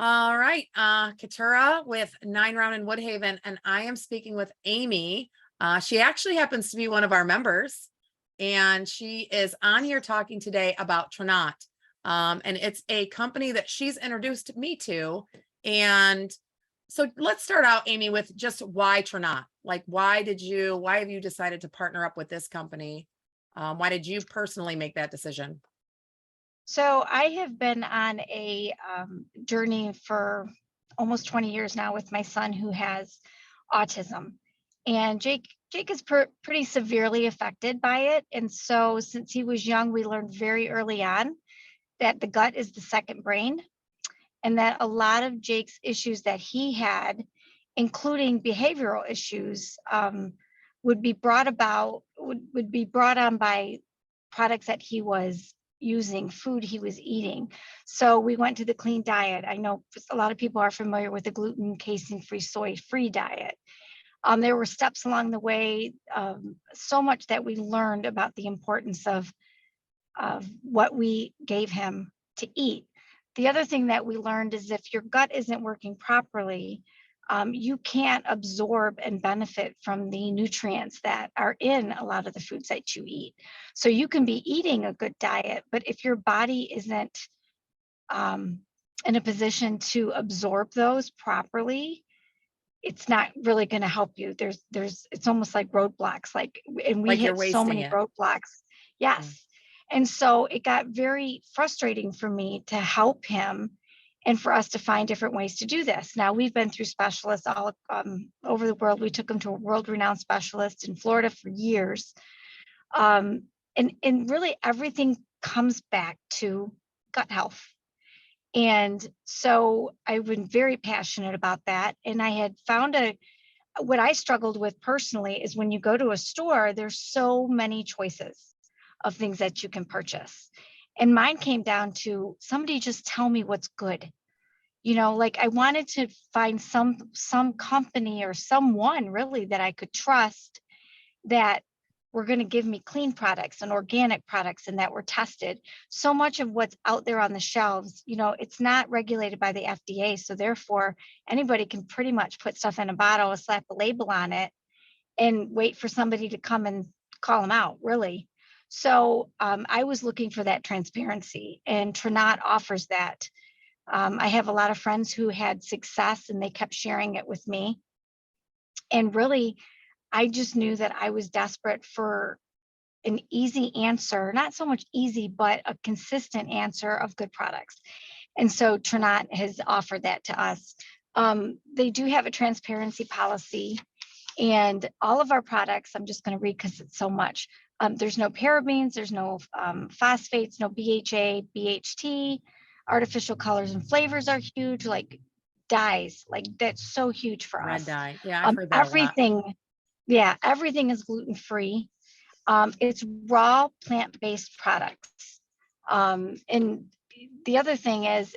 All right, Katura with 9 Round in Woodhaven, and I am speaking with Amy. She actually happens to be one of our members, and she is on here talking today about Tranont. And it's a company that she's introduced me to. And so let's start out, Amy, with just why Tranont? Like, why have you decided to partner up with this company? Why did you personally make that decision? So I have been on a journey for almost 20 years now with my son who has autism, and Jake is pretty severely affected by it. And so since he was young, we learned very early on that the gut is the second brain, and that a lot of Jake's issues that he had, including behavioral issues, would be would be brought on by products that he was using, food he was eating. So we went to the clean diet. I know a lot of people are familiar with the gluten, casein free, soy free diet. There were steps along the way, so much that we learned about the importance of what we gave him to eat. The other thing that we learned is if your gut isn't working properly, you can't absorb and benefit from the nutrients that are in a lot of the foods that you eat. So you can be eating a good diet, but if your body isn't in a position to absorb those properly, it's not really going to help you. It's almost like roadblocks, and we Like you're hit so wasting many it. roadblocks. Yes. And so it got very frustrating for me to help him and for us to find different ways to do this. Now, we've been through specialists all over the world. We took him to a world-renowned specialist in Florida for years. And really everything comes back to gut health. And so I've been very passionate about that. And I had found what I struggled with personally is when you go to a store, there's so many choices of things that you can purchase. And mine came down to somebody just tell me what's good. Like I wanted to find some company or someone really that I could trust that were going to give me clean products and organic products and that were tested. So much of what's out there on the shelves, it's not regulated by the FDA. So therefore, anybody can pretty much put stuff in a bottle, slap a label on it, and wait for somebody to come and call them out, really. So I was looking for that transparency, and Tranont offers that. I have a lot of friends who had success and they kept sharing it with me. And really, I just knew that I was desperate for an easy answer, not so much easy, but a consistent answer of good products. And so Tranont has offered that to us. They do have a transparency policy, and all of our products, I'm just going to read because it's so much. There's no parabens, there's no phosphates, no BHA, BHT, artificial colors and flavors are huge, like dyes, like that's so huge for Red us. dye. Yeah, I've heard that a lot. Everything is gluten-free. It's raw plant-based products. And the other thing is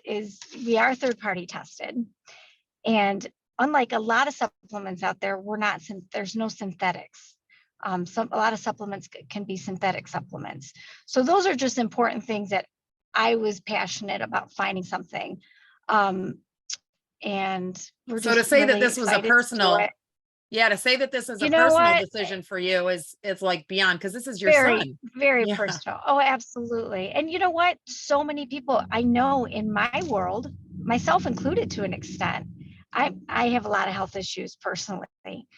we are third-party tested. And unlike a lot of supplements out there, there's no synthetics. A lot of supplements can be synthetic supplements. So those are just important things that I was passionate about finding something. And we're So to just say that really this was a excited to do personal, it. to say that this is a You know personal what? decision for you it's like beyond, because this is your Very, son. very Yeah. personal. Oh, absolutely. And you know what? So many people I know in my world, myself included to an extent, I have a lot of health issues personally.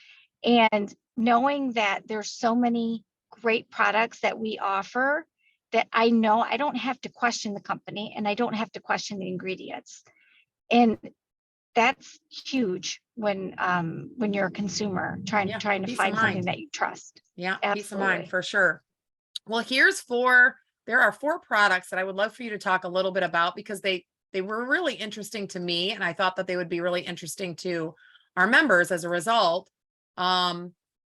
And knowing that there's so many great products that we offer that I know I don't have to question the company and I don't have to question the ingredients. And that's huge when you're a consumer trying Yeah, to peace of find something mind. that you trust. Yeah, peace of mind Absolutely. for sure. Well, there are 4 products that I would love for you to talk a little bit about, because they were really interesting to me, and I thought that they would be really interesting to our members as a result.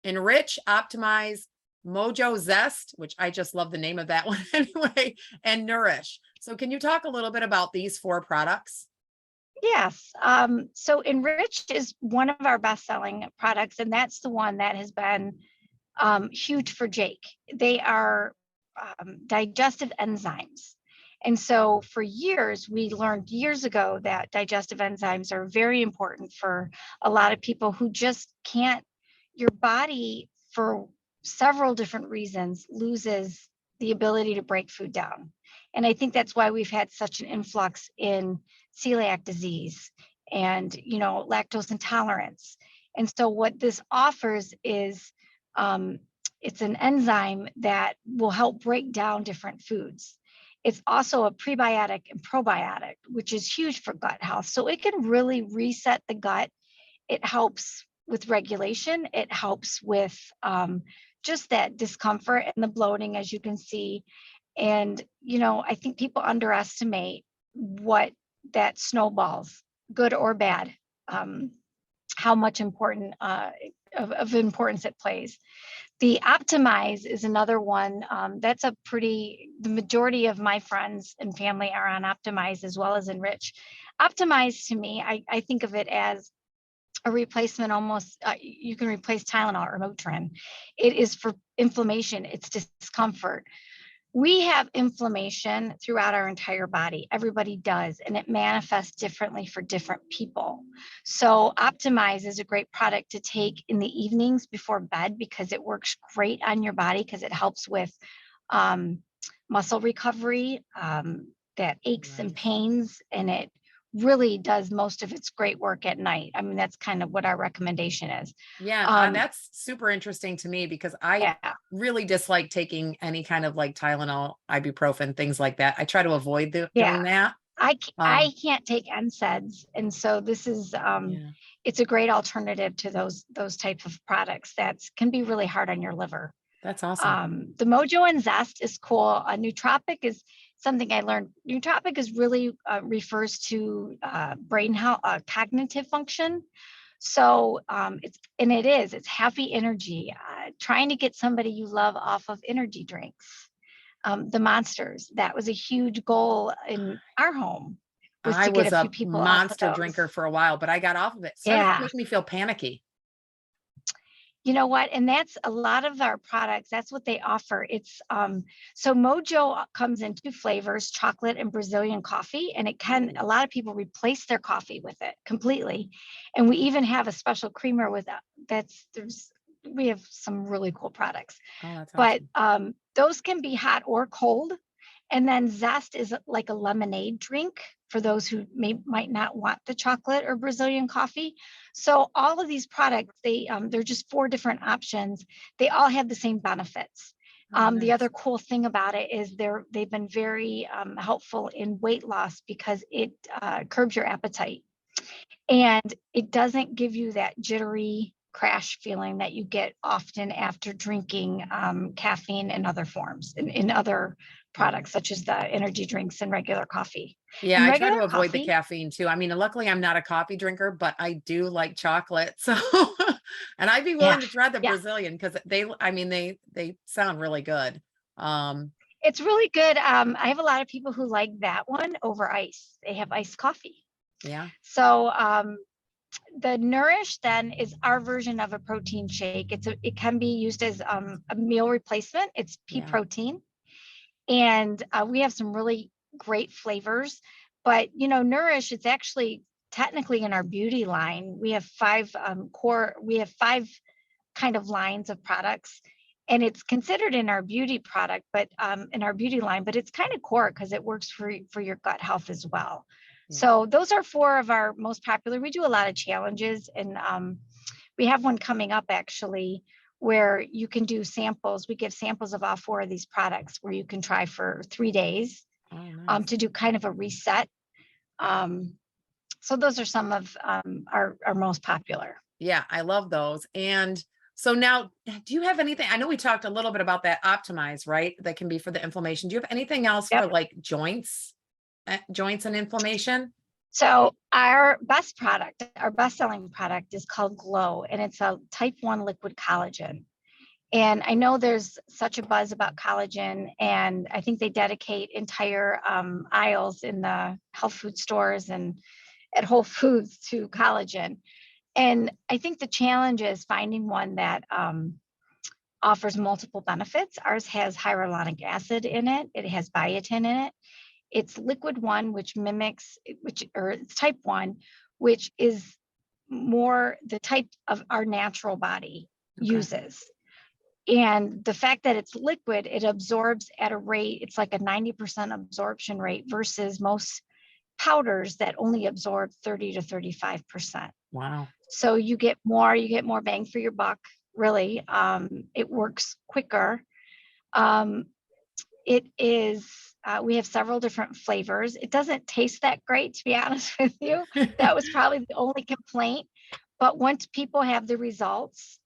Enrich, Optimize, Mojo, Zest, which I just love the name of that one anyway, and Nourish. So can you talk a little bit about these 4 products? Yes. So Enrich is one of our best-selling products, and that's the one that has been huge for Jake. They are digestive enzymes. And so for years, we learned years ago that digestive enzymes are very important for a lot of people who just can't, your body for several different reasons loses the ability to break food down. And I think that's why we've had such an influx in celiac disease and, lactose intolerance. And so what this offers is it's an enzyme that will help break down different foods. It's also a prebiotic and probiotic, which is huge for gut health. So it can really reset the gut. It helps with regulation. It helps with just that discomfort and the bloating, as you can see. And, I think people underestimate what that snowballs, good or bad, how much of importance it plays. The Optimize is another one. The majority of my friends and family are on Optimize as well as Enrich. Optimize to me, I think of it as a replacement almost, you can replace Tylenol or Motrin. It is for inflammation, it's discomfort. We have inflammation throughout our entire body. Everybody does, and it manifests differently for different people. So Optimize is a great product to take in the evenings before bed because it works great on your body because it helps with muscle recovery, that aches and pains, and it really does most of its great work at night. I mean, that's kind of what our recommendation is. Yeah, that's super interesting to me because I Yeah. really dislike taking any kind of like Tylenol, ibuprofen, things like that. I try to avoid Yeah. doing that. I can't take NSAIDs, and so this is it's a great alternative to those types of products that can be really hard on your liver. That's awesome. The Mojo and Zest is cool. Nootropic is something I learned. Nootropic is really refers to brain health, cognitive function. So it's happy energy. Trying to get somebody you love off of energy drinks. The Monsters, that was a huge goal in our home, was I to get was a few a people off of monster those. drinker for a while, but I got off of it. It started to make me feel panicky. You know what? And that's a lot of our products. That's what they offer. It's so Mojo comes in 2 flavors, chocolate and Brazilian coffee, and a lot of people replace their coffee with it completely. And we even have a special creamer with that. We have some really cool products. Oh, that's awesome. But those can be hot or cold. And then Zest is like a lemonade drink for those who might not want the chocolate or Brazilian coffee. So all of these products, they're just 4 different options. They all have the same benefits. The other cool thing about it is they've been very helpful in weight loss because it curbs your appetite. And it doesn't give you that jittery crash feeling that you get often after drinking caffeine in other forms, in other products, such as the energy drinks and regular coffee. Yeah, and I try regular to avoid the coffee, caffeine too. I mean, luckily I'm not a coffee drinker, but I do like chocolate. So, and I'd be willing to try the Brazilian because they sound really good. It's really good. I have a lot of people who like that one over ice. They have iced coffee. Yeah. So the Nourish then is our version of a protein shake. It can be used as a meal replacement. It's pea protein. And we have some really great flavors, but Nourish, it's actually technically in our beauty line. We have 5 kind of lines of products, and it's considered in our beauty product, but in our beauty line, but it's kind of core because it works for your gut health as well. Yeah. So those are 4 of our most popular. We do a lot of challenges, and we have one coming up actually where you can do samples. We give samples of all 4 of these products where you can try for 3 days to do kind of a reset. So those are some of our most popular. Yeah, I love those. And so now, do you have anything? I know we talked a little bit about that Optimize, right? That can be for the inflammation. Do you have anything else for like joints and inflammation? So our best-selling product is called Glow, and it's a type 1 liquid collagen. And I know there's such a buzz about collagen, and I think they dedicate entire aisles in the health food stores and at Whole Foods to collagen. And I think the challenge is finding one that offers multiple benefits. Ours has hyaluronic acid in it. It has biotin in it. It's liquid one, which mimics, or it's type 1, which is more the type of our natural body uses. And the fact that it's liquid, it absorbs at a rate, it's like a 90% absorption rate versus most powders that only absorb 30 to 35%. Wow. So you get more bang for your buck, really. It works quicker. It is, we have several different flavors. It doesn't taste that great, to be honest with you. That was probably the only complaint. But once people have the results,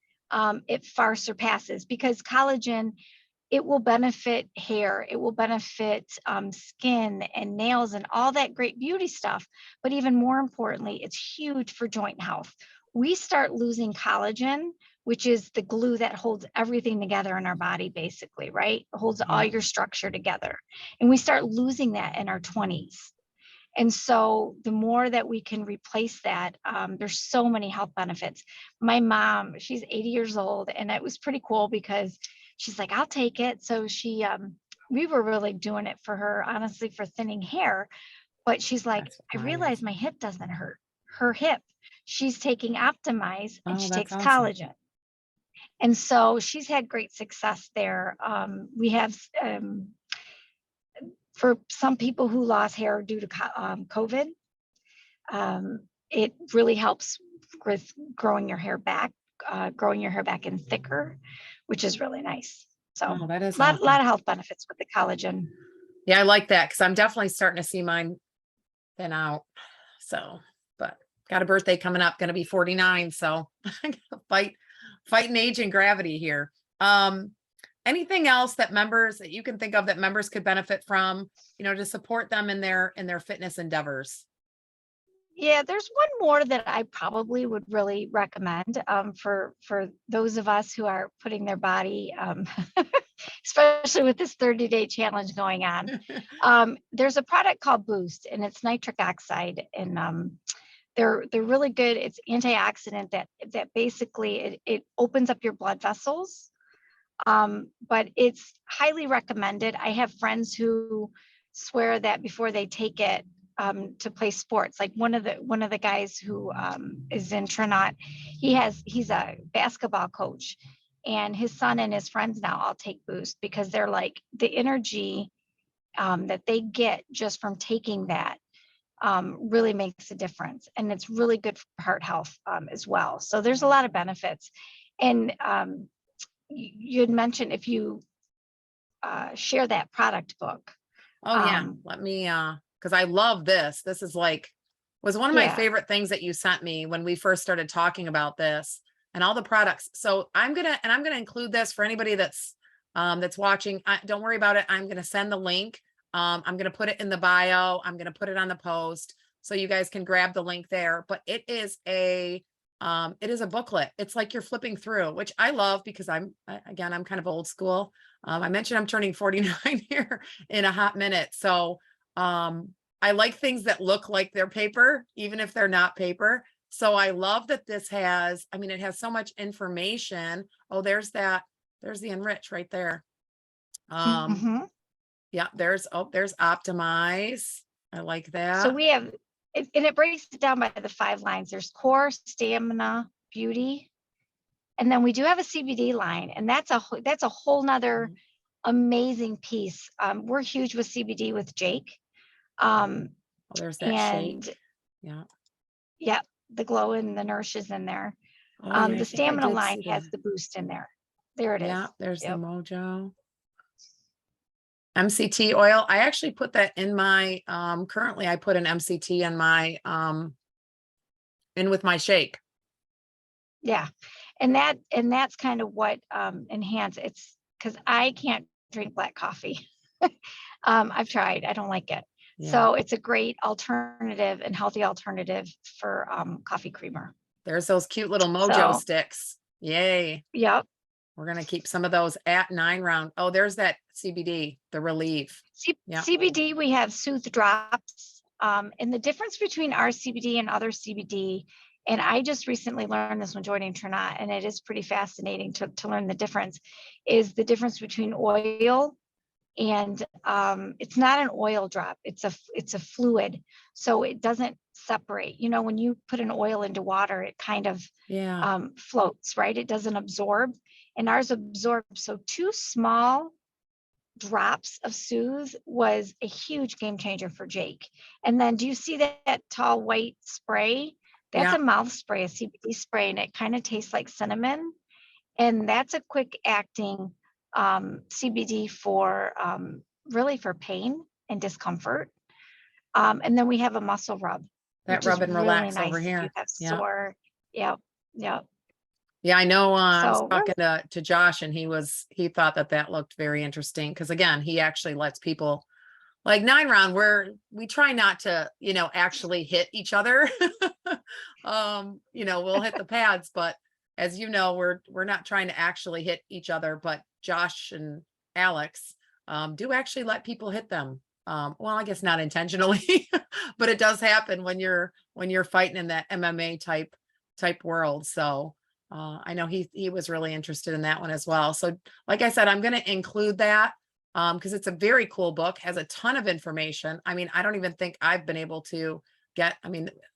it far surpasses, because collagen, it will benefit hair, it will benefit skin and nails and all that great beauty stuff. But even more importantly, it's huge for joint health. We start losing collagen, which is the glue that holds everything together in our body, basically, right? It holds all your structure together. And we start losing that in our 20s. And so the more that we can replace that, there's so many health benefits. My mom, she's 80 years old, and it was pretty cool because she's like, I'll take it. So she, we were really doing it for her, honestly, for thinning hair. But she's like, I realized my hip doesn't hurt. Her hip, she's taking Optimize, and she takes collagen. And so she's had great success there. We have, for some people who lost hair due to COVID, it really helps with growing your hair back in thicker, which is really nice. So that is a lot of health benefits with the collagen. Yeah, I like that, because I'm definitely starting to see mine thin out. So, but got a birthday coming up, going to be 49. So I gotta fighting age and gravity here. Anything else that you can think of that members could benefit from, to support them in their fitness endeavors? Yeah, there's one more that I probably would really recommend for those of us who are putting their body, especially with this 30-day challenge going on. There's a product called Boost, and it's nitric oxide, and they're really good. It's antioxidant that basically it opens up your blood vessels. But it's highly recommended. I have friends who swear that before they take it to play sports, like one of the guys who is in Tranont, he's a basketball coach, and his son and his friends now all take Boost because they're like, the energy that they get just from taking that really makes a difference, and it's really good for heart health as well. So there's a lot of benefits. And you had mentioned if you share that product book. Oh yeah, let me, because I love this. This is was one of my favorite things that you sent me when we first started talking about this and all the products. So I'm gonna include this for anybody that's watching. Don't worry about it. I'm gonna send the link. I'm gonna put it in the bio. I'm gonna put it on the post so you guys can grab the link there. But it is a booklet. It's like you're flipping through, which I love because I'm kind of old school. I mentioned I'm turning 49 here in a hot minute. So I like things that look like they're paper, even if they're not paper. So I love that this has, it has so much information. Oh, there's the Enrich right there. Yeah, there's Optimize. I like that. So we have, and it breaks it down by the 5 lines. There's core, stamina, beauty. And then we do have a CBD line, and that's a whole nother amazing piece. We're huge with CBD with Jake. There's that shake. Yeah. Yeah. The Glow and the Nourish is in there. The stamina line has the Boost in there. There it is. Yeah. There's the Mojo. MCT oil. I actually put that in my, currently I put an MCT in my, in with my shake. Yeah. And that's kind of what enhance it's, because I can't drink black coffee. I've tried, I don't like it. Yeah. So it's a great alternative and healthy alternative for coffee creamer. There's those cute little Mojo sticks. Yay. Yep. We're going to keep some of those at 9 round. Oh, there's that CBD, the Relief. CBD, we have Soothe drops. And the difference between our CBD and other CBD, and I just recently learned this when joining Tranont, and it is pretty fascinating to learn the difference, is the difference between oil And it's not an oil drop. It's a fluid. So it doesn't separate. You know, when you put an oil into water, it kind of Yeah. floats, right? It doesn't absorb, and ours absorbs. So 2 small drops of Soothe was a huge game changer for Jake. And then do you see that tall white spray? That's Yeah. a mouth spray, a CBD spray, and it kind of tastes like cinnamon. And that's a quick acting CBD for really for pain and discomfort. And then we have a muscle rub, That which rub is and really relax over nice if you here. have Yeah. sore. Yep. Yep. Yeah, I know. I was So we're talking to Josh, and he thought that looked very interesting because again, he actually lets people like 9 round where we try not to, actually hit each other. We'll hit the pads, but as you know, we're not trying to actually hit each other, but Josh and Alex do actually let people hit them. Well, I guess not intentionally, but it does happen when you're fighting in that MMA type world. So I know he was really interested in that one as well. So like I said, I'm going to include that because it's a very cool book, has a ton of information. I mean, I don't even think I've been able to get,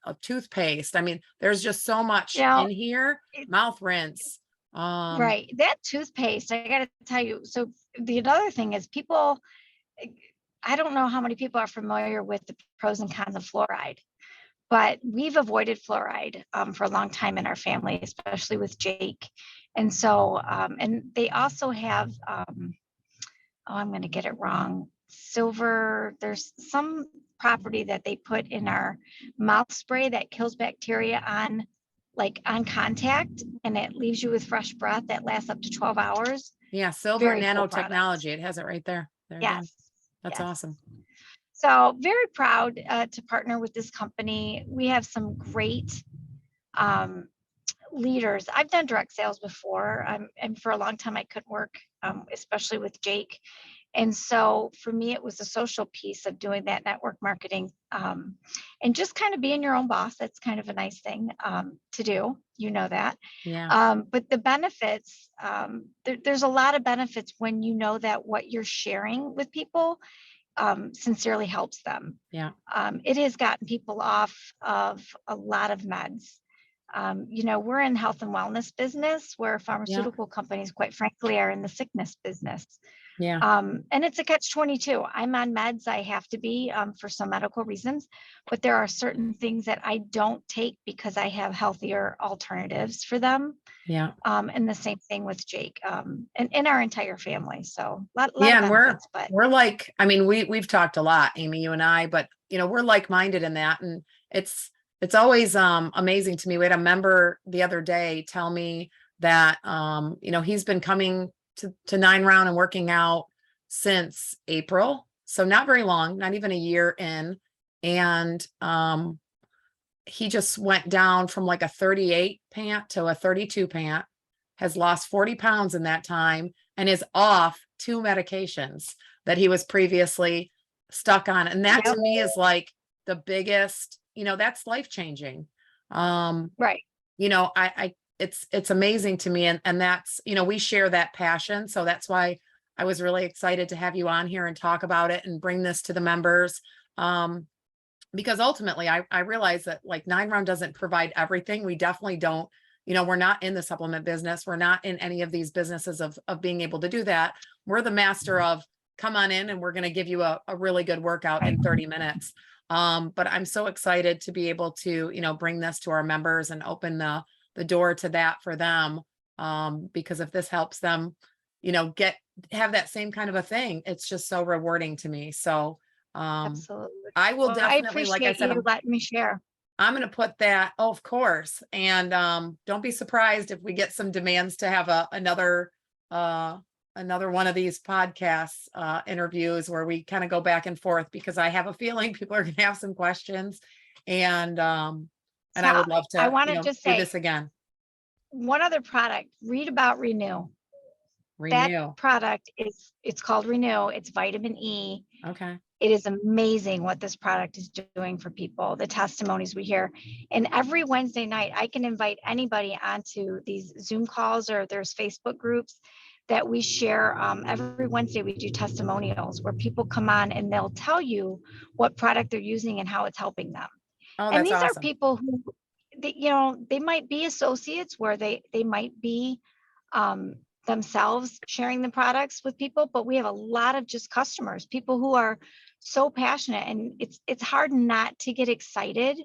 a toothpaste. I mean, there's just so much now in here, it- mouth rinse. right. That toothpaste, I got to tell you. So the other thing is people, I don't know how many people are familiar with the pros and cons of fluoride, but we've avoided fluoride for a long time in our family, especially with Jake. And so, and they also have, I'm going to get it wrong, silver, there's some property that they put in our mouth spray that kills bacteria on contact, and it leaves you with fresh breath that lasts up to 12 hours. Yeah, silver Very cool product. nanotechnology. It has it right there. There you go. Yes. That's Yes. awesome. So very proud to partner with this company. We have some great leaders. I've done direct sales before, and for a long time I couldn't work, especially with Jake. And so for me, it was a social piece of doing that network marketing, and just kind of being your own boss. That's kind of a nice thing to do. You know that. Yeah. But the benefits, there's a lot of benefits when you know that what you're sharing with people sincerely helps them. Yeah. It has gotten people off of a lot of meds. We're in health and wellness business where pharmaceutical companies, quite frankly, are in the sickness business. Yeah. And it's a catch-22. I'm on meds. I have to be for some medical reasons, but there are certain things that I don't take because I have healthier alternatives for them. Yeah. And the same thing with Jake and in our entire family. So a lot Yeah. of And benefits, but we're like, we've talked a lot, Amy, you and I, but we're like-minded in that. And it's always amazing to me. We had a member the other day tell me that he's been coming to 9 round and working out since April. So not very long, not even a year in. And he just went down from like a 38 pant to a 32 pant, has lost 40 pounds in that time, and is off 2 medications that he was previously stuck on. And that to me is like the biggest, that's life-changing. right. It's amazing to me. And that's, we share that passion. So that's why I was really excited to have you on here and talk about it and bring this to the members. Because ultimately I realize that like 9round doesn't provide everything. We definitely don't, we're not in the supplement business. We're not in any of these businesses of being able to do that. We're the master of come on in and we're going to give you a really good workout in 30 minutes. But I'm so excited to be able to, bring this to our members and open the door to that for them. Because if this helps them, have that same kind of a thing, it's just so rewarding to me. So, Absolutely. I will Well, definitely, I appreciate like I said, you letting me share. I'm going to put that, of course. And, don't be surprised if we get some demands to have another one of these podcasts, interviews where we kind of go back and forth, because I have a feeling people are going to have some questions, and I would love to, I want to just do say this again. one other product, read about Renew. That product it's called Renew. It's vitamin E. Okay. It is amazing what this product is doing for people, the testimonies we hear. And every Wednesday night, I can invite anybody onto these Zoom calls, or there's Facebook groups that we share. Every Wednesday we do testimonials where people come on and they'll tell you what product they're using and how it's helping them. Oh, And that's these are awesome. people who, you know, they might be associates where they might be themselves sharing the products with people, but we have a lot of just customers, people who are so passionate, and it's hard not to get excited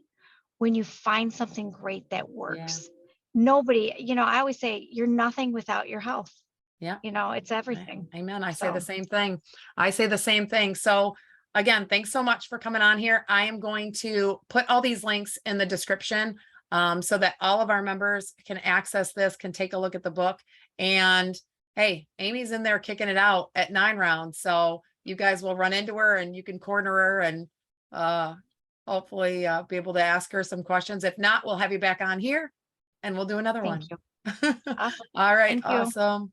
when you find something great that works. Nobody, you know, I always say you're nothing without your health. Yeah. You know, it's everything. Amen. I say the So, same thing. I say the same thing. So again, thanks so much for coming on here. I am going to put all these links in the description so that all of our members can access this, can take a look at the book. And hey, Amy's in there kicking it out at 9 rounds. So you guys will run into her and you can corner her and hopefully be able to ask her some questions. If not, we'll have you back on here and we'll do another thank one. you. Awesome. All right. Thank you. Awesome.